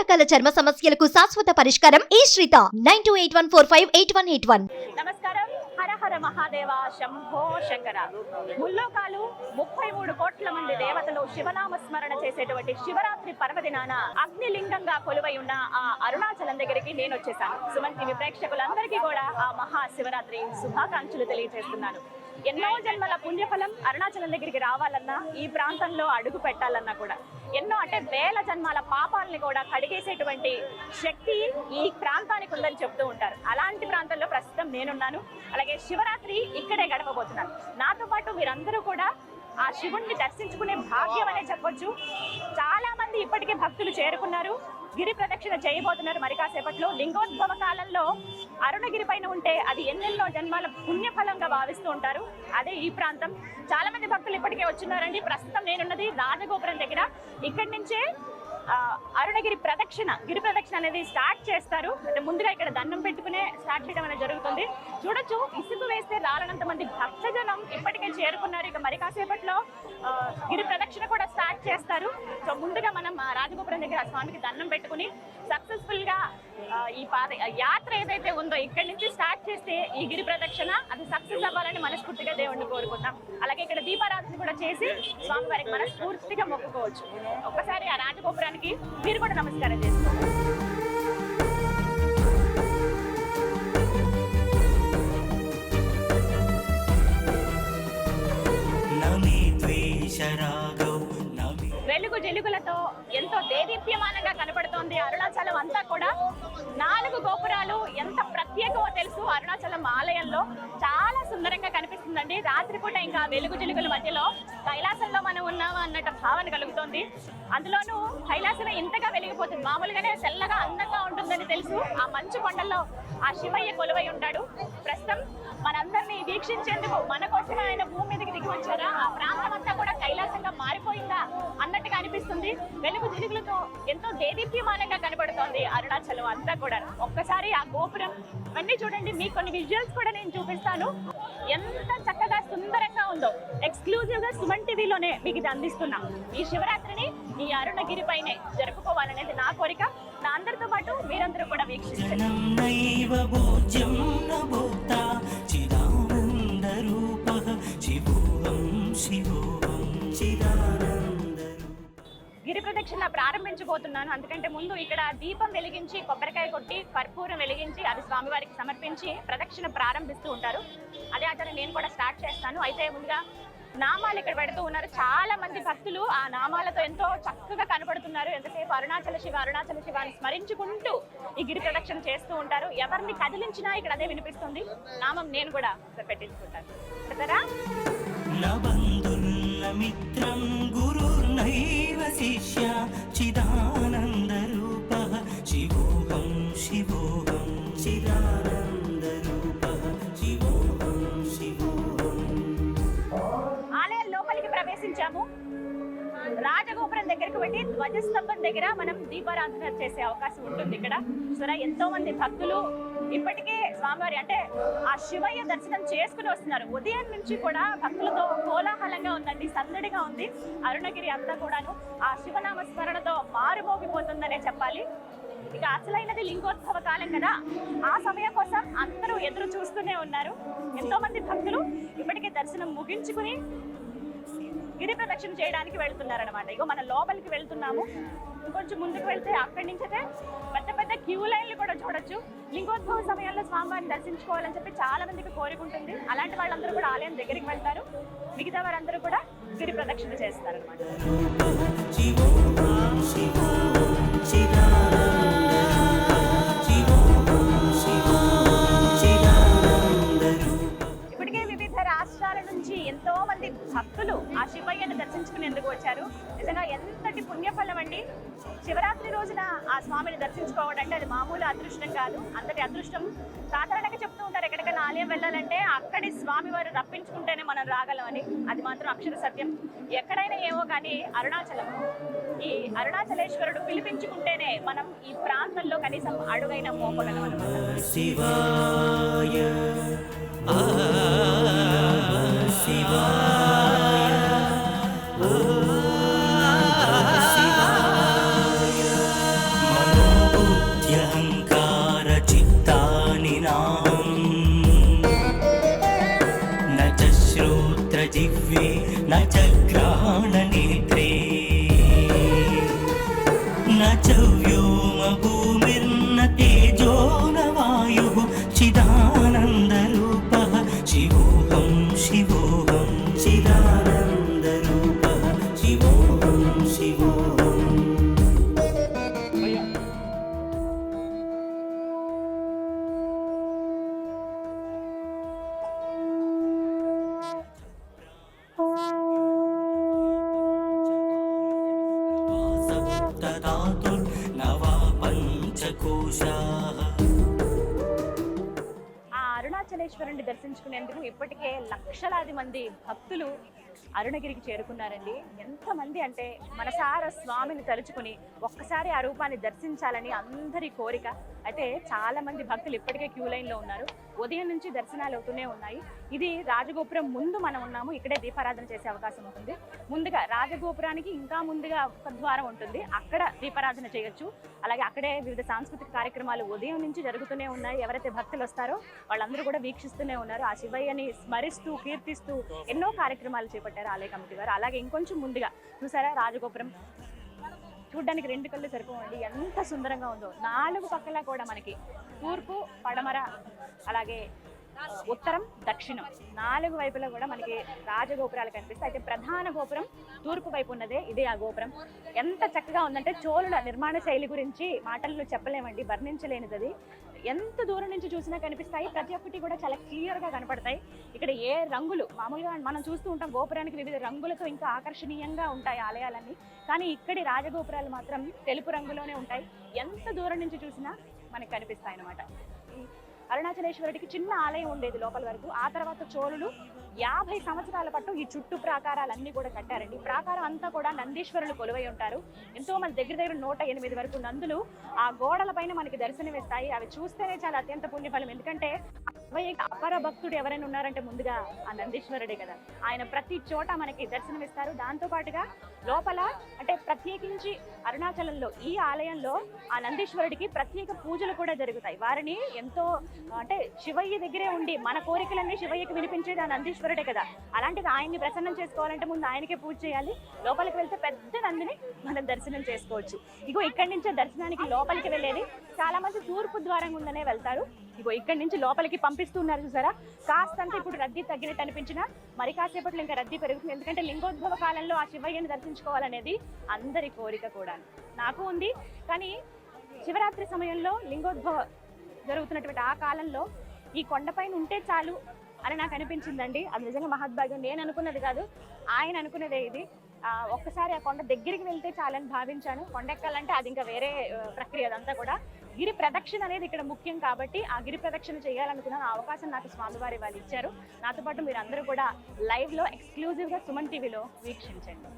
రకాల చర్మ సమస్యలకు శాశ్వత పరిష్కారం ఈ శ్రీత 9281458181. నమస్కారం. హర హర మహాదేవ శంభో శంకర. ముల్లోకాలు 33 కోట్ల మంది దేవతలు శివనామ స్మరణ చేసేటువంటి శివరాత్రి పర్వదినాన అగ్నిలింగంగా కొలువై ఉన్న ఆ అరుణాచలం దగ్గరికి నేను వచ్చేసాను. సుమన్ టీవీ ప్రేక్షకులందరికీ కూడా ఆ మహా శివరాత్రి శుభాకాంక్షలు తెలియజేస్తున్నాను. ఎన్నో జన్మల పుణ్యఫలం అరుణాచలం దగ్గరికి రావాలన్నా, ఈ ప్రాంతంలో అడుగు పెట్టాలన్నా కూడా ఎన్నో అంటే వేల జన్మాల పాపాలని కూడా కడిగేసేటువంటి శక్తి ఈ ప్రాంతానికి ఉందని చెప్తూ ఉంటారు. అలాంటి ప్రాంతంలో ప్రస్తుతం నేనున్నాను. అలాగే శివరాత్రి ఇక్కడే గడపబోతున్నాను. నాతో పాటు మీరందరూ కూడా ఆ శివుణ్ణి దర్శించుకునే భాగ్యం అనే చెప్పొచ్చు. చాలా మంది ఇప్పటికే భక్తులు చేరుకున్నారు, గిరి ప్రదక్షిణ చేయబోతున్నారు. మరి కాసేపట్లో లింగోద్భవ కాలంలో అరుణగిరి పైన ఉంటే అది ఎన్నెన్నో జన్మాల పుణ్యఫలంగా భావిస్తూ ఉంటారు. అదే ఈ ప్రాంతం. చాలా మంది భక్తులు ఇప్పటికే వచ్చినారండి. ప్రస్తుతం నేనున్నది రాజగోపురం దగ్గర. ఇక్కడి నుంచే అరుణగిరి ప్రదక్షిణ, గిరి ప్రదక్షిణ అనేది స్టార్ట్ చేస్తారు. అంటే ముందుగా ఇక్కడ దండం పెట్టుకునే స్టార్ట్ చేయడం అనేది జరుగుతుంది. చూడొచ్చు, ఇసుక వేస్తే రాలనంత మంది భక్తజనం ఇప్పటికే చేరుకున్నారు. ఇక మరి కాసేపట్లో గిరి ప్రదక్షిణ కూడా స్టార్ట్ చేస్తారు. సో ముందుగా మనం రాజగోపురం దగ్గర స్వామికి దండం పెట్టుకుని సక్సెస్ఫుల్ గా ఈ యాత్ర ఏదైతే ఉందో ఇక్కడి నుంచి స్టార్ట్ చేస్తే ఈ గిరి ప్రదక్షిణ అది సక్సెస్ అవ్వాలని మనస్ఫూర్తిగా దేవుణ్ణి కోరుకుందాం. అలాగే ఇక్కడ దీపారాధన కూడా చేసి స్వామి వారికి మనస్ఫూర్తిగా మొక్కుకోవచ్చు. ఒక్కసారి ఆ రాజగోపురానికి మీరు కూడా నమస్కారం చేసుకోండి. వెలుగు జిలుగులతో ఎంతో దేదీప్యమానంగా కనపడుతోంది అరుణాచలం అంతా కూడా. 4 గోపురాలు ఎంత ప్రత్యేకమో తెలుసు. అరుణాచలం ఆలయంలో చాలా సుందరంగా కనిపిస్తుందండి. రాత్రిపూట ఇంకా వెలుగు జిలుగుల మధ్యలో కైలాసంలో మనం ఉన్నామా అన్నట్టు భావన కలుగుతోంది. అందులోనూ కైలాసమే ఇంతగా వెలిగిపోతుంది. మామూలుగానే తెల్లగా అందంగా ఉంటుందని తెలుసు. ఆ మంచు కొండల్లో ఆ శివయ్య కొలువై ఉంటాడు. ప్రస్తుతం మనందరినీ వీక్షించేందుకు మన కోసమే ఆయన భూమి మీదకి దిగి వచ్చారా, ఆ ప్రాంతం అంతా కూడా కైలాసంగా మారిపోయిందా అన్నట్టుగా అనిపిస్తుంది. వెలుగు జిలుగులతో ఎంతో దేదీప్యమానంగా కనబడుతోంది అరుణాచలం అంతా కూడా. ఒక్కసారి ఆ గోపురం అన్నీ చూడండి. మీకు కొన్ని విజువల్స్ కూడా నేను చూపిస్తాను. ఎంత చక్కగా సుందరంగా ఉందో. ఎక్స్క్లూజివ్ గా సుమన్ టీవీలోనే మీకు ఇది అందిస్తున్నాం. ఈ శివరాత్రిని ఈ అరుణగిరి పైనే జరుపుకోవాలనేది నా కోరిక. నా అందరితో పాటు మీరందరూ కూడా వీక్షించండి. గిరి ప్రదక్షిణ ప్రారంభించబోతున్నాను. అందుకంటే ముందు ఇక్కడ దీపం వెలిగించి, కొబ్బరికాయ కొట్టి, కర్పూరం వెలిగించి అది స్వామివారికి సమర్పించి ప్రదక్షిణ ప్రారంభిస్తూ ఉంటారు. అదే ఆచారం నేను కూడా స్టార్ట్ చేస్తాను. అయితే ముందుగా నామాలు ఇక్కడ పెడుతూ ఉన్నారు. చాలా మంది భక్తులు ఆ నామాలతో ఎంతో చక్కగా కనపడుతున్నారు. ఎంతసేపు అరుణాచల శివ అరుణాచల శివ అని స్మరించుకుంటూ ఈ గిరి ప్రదక్షిణ చేస్తూ ఉంటారు. ఎవరిని కదిలించినా ఇక్కడ అదే వినిపిస్తుంది. నామం నేను కూడా పెట్టించుకుంటాను. పెడతారా? మిత్రం గురుర్నైవ శిష్య చిదానంద రూపః శివోహం శివోహం చిదానంద రూపః శివోహం శివోహం. ఆలయం లోపలికి ప్రవేశించాము. రాజగోపురం దగ్గరకు వెళ్ళి ధ్వజస్తంభం దగ్గర మనం దీపారాధన చేసే అవకాశం ఉంటుంది. ఇక్కడ సరే ఎంతో మంది భక్తులు ఇప్పటికే స్వామివారి అంటే ఆ శివయ్య దర్శనం చేసుకుని వస్తున్నారు. ఉదయం నుంచి కూడా భక్తులతో కోలాహలంగా ఉందండి, సందడిగా ఉంది. అరుణగిరి అంతా కూడాను ఆ శివనామ స్మరణతో మారుమోగిపోతుందనే చెప్పాలి. ఇక అసలైనది లింగోద్భవ కాలం కదా, ఆ సమయం కోసం అందరూ ఎదురు చూస్తూనే ఉన్నారు. ఎంతో మంది భక్తులు ఇప్పటికే దర్శనం ముగించుకుని గిరి ప్రదక్షిణ చేయడానికి వెళ్తున్నారనమాట. ఇగో మనం లోపలికి వెళ్తున్నాము. ఇంకొంచెం ముందుకు వెళ్తే అక్కడి నుంచి అయితే పెద్ద పెద్ద క్యూ లైన్లు కూడా చూడొచ్చు. లింగోద్భవ సమయంలో స్వామివారిని దర్శించుకోవాలని చెప్పి చాలా మందికి కోరుకుంటుంది. అలాంటి వాళ్ళందరూ కూడా ఆలయం దగ్గరికి వెళ్తారు. మిగతా వారందరూ కూడా గిరి ప్రదక్షిణ చేస్తారనమాట. ఎంతో మంది భక్తులు ఆ శివయ్యను దర్శించుకునేందుకు వచ్చారు. నిజంగా ఎంతటి పుణ్యఫలం అండి. శివరాత్రి రోజున ఆ స్వామిని దర్శించుకోవడం అంటే అది మామూలు అదృష్టం కాదు. అంతటి అదృష్టం సాధారణంగా చెప్తూ ఉంటారు, ఎక్కడికైనా ఆలయం వెళ్ళాలంటే అక్కడి స్వామి వారు రప్పించుకుంటేనే మనం రాగలమని. అది మాత్రం అక్షర సత్యం. ఎక్కడైనా ఏమో కానీ అరుణాచలం, ఈ అరుణాచలేశ్వరుడు పిలిపించుకుంటేనే మనం ఈ ప్రాంతంలో కనీసం అడుగైన మోపగలం అనమాట. శివాయ శివాయ చవ్యోమ భూమిర్న తేజో న వాయుః చిదానందరూపః శివోహం శివోహం చిదానందరూపః శివోహం శివోహం. సప్తధాతుర్నవా పంచకోశాః. ఆ అరుణాచలేశ్వరుని దర్శించుకునేందుకు ఇప్పటికే లక్షలాది మంది భక్తులు అరుణగిరికి చేరుకున్నారండి. ఎంతమంది అంటే మనసారా స్వామిని తలుచుకుని ఒక్కసారి ఆ రూపాన్ని దర్శించాలని అందరి కోరిక. అయితే చాలా మంది భక్తులు ఇప్పటికే క్యూ లైన్లో ఉన్నారు. ఉదయం నుంచి దర్శనాలు అవుతూనే ఉన్నాయి. ఇది రాజగోపురం ముందు మనం ఉన్నాము. ఇక్కడే దీపారాధన చేసే అవకాశం ఉంటుంది. ముందుగా రాజగోపురానికి ఇంకా ముందుగా ఒక ద్వారం ఉంటుంది, అక్కడ దీపారాధన చేయొచ్చు. అలాగే అక్కడే వివిధ సాంస్కృతిక కార్యక్రమాలు ఉదయం నుంచి జరుగుతూనే ఉన్నాయి. ఎవరైతే భక్తులు వస్తారో వాళ్ళందరూ కూడా వీక్షిస్తూనే ఉన్నారు. ఆ శివయ్యని స్మరిస్తూ కీర్తిస్తూ ఎన్నో కార్యక్రమాలు చేపట్టారు ఆలయ కమిటీ వారు. అలాగే ఇంకొంచెం ముందుగా చూసారా రాజగోపురం చూడ్డానికి 2 కళ్ళు సరిపోవండి, ఎంత సుందరంగా ఉందో. 4 పక్కల కూడా మనకి తూర్పు, పడమర, అలాగే ఉత్తరం, దక్షిణం 4 వైపులా కూడా మనకి రాజగోపురాలు కనిపిస్తాయి. అయితే ప్రధాన గోపురం తూర్పు వైపు ఉన్నదే ఇదే ఆ గోపురం. ఎంత చక్కగా ఉందంటే చోళుల నిర్మాణ శైలి గురించి మాటల్లో చెప్పలేమండి, వర్ణించలేనిది అది. ఎంత దూరం నుంచి చూసినా కనిపిస్తాయి. ప్రతి ఒక్కటి కూడా చాలా క్లియర్గా కనపడతాయి. ఇక్కడ ఏ రంగులు మామూలుగా మనం చూస్తూ ఉంటాం గోపురానికి వివిధ రంగులతో ఇంకా ఆకర్షణీయంగా ఉంటాయి ఆలయాలన్నీ, కానీ ఇక్కడి రాజగోపురాలు మాత్రం తెలుపు రంగులోనే ఉంటాయి. ఎంత దూరం నుంచి చూసినా మనకు కనిపిస్తాయి అన్నమాట. అరుణాచలేశ్వరుడికి చిన్న ఆలయం ఉండేది లోపల వరకు. ఆ తర్వాత చోళులు 50 సంవత్సరాల పాటు ఈ చుట్టూ ప్రాకారాలన్నీ కూడా కట్టారండి. ప్రాకారం అంతా కూడా నందీశ్వరులు కొలువై ఉంటారు. ఎంతో మంది దగ్గర 108 వరకు నందులు ఆ గోడల పైన మనకి దర్శనమిస్తాయి. అవి చూస్తేనే చాలా అత్యంత పుణ్యఫలం. ఎందుకంటే అపర భక్తుడు ఎవరైనా ఉన్నారంటే ముందుగా ఆ నందీశ్వరుడే కదా. ఆయన ప్రతి చోట మనకి దర్శనమిస్తారు. దాంతో పాటుగా లోపల అంటే ప్రత్యేకించి అరుణాచలంలో ఈ ఆలయంలో ఆ నందీశ్వరుడికి ప్రత్యేక పూజలు కూడా జరుగుతాయి. వారిని ఎంతో అంటే శివయ్య దగ్గరే ఉండి మన కోరికలన్నీ శివయ్యకి వినిపించేది ఆ నందీశ్వరుడే కదా. అలాంటిది ఆయన్ని ప్రసన్నం చేసుకోవాలంటే ముందు ఆయనకే పూజ చేయాలి. లోపలికి వెళ్తే పెద్ద నందిని మనం దర్శనం చేసుకోవచ్చు. ఇగో ఇక్కడి నుంచే దర్శనానికి లోపలికి వెళ్ళేది. చాలా మంది తూర్పు ద్వారం గుందనే వెళ్తారు. ఇగో ఇక్కడి నుంచి లోపలికి పంపిస్తున్నారు చూసారా. కాస్తంత ఇప్పుడు రద్దీ తగ్గినట్టు అనిపించినా మరి కాసేపట్లో ఇంకా రద్దీ పెరుగుతుంది. ఎందుకంటే లింగోద్భవ కాలంలో ఆ శివయ్యని దర్శించుకోవాలనేది అందరి కోరిక కూడా. నాకు ఉంది, కానీ శివరాత్రి సమయంలో లింగోద్భవ జరుగుతున్నటువంటి ఆ కాలంలో ఈ కొండపైన ఉంటే చాలు అని నాకు అనిపించిందండి. అది నిజంగా మహద్భాగ్యం. నేను అనుకున్నది కాదు, ఆయన అనుకున్నదే ఇది. ఒక్కసారి ఆ కొండ దగ్గరికి వెళ్తే చాలని భావించాను. కొండ ఎక్కాలంటే అది ఇంకా వేరే ప్రక్రియ. అదంతా కూడా గిరి ప్రదక్షిణ అనేది ఇక్కడ ముఖ్యం కాబట్టి ఆ గిరి ప్రదక్షిణ చేయాలనుకున్నాను. ఆ అవకాశం నాకు స్వామివారి వాళ్ళు ఇచ్చారు. నాతో పాటు మీరు అందరూ కూడా లైవ్లో ఎక్స్క్లూజివ్గా సుమన్ టీవీలో వీక్షించండి.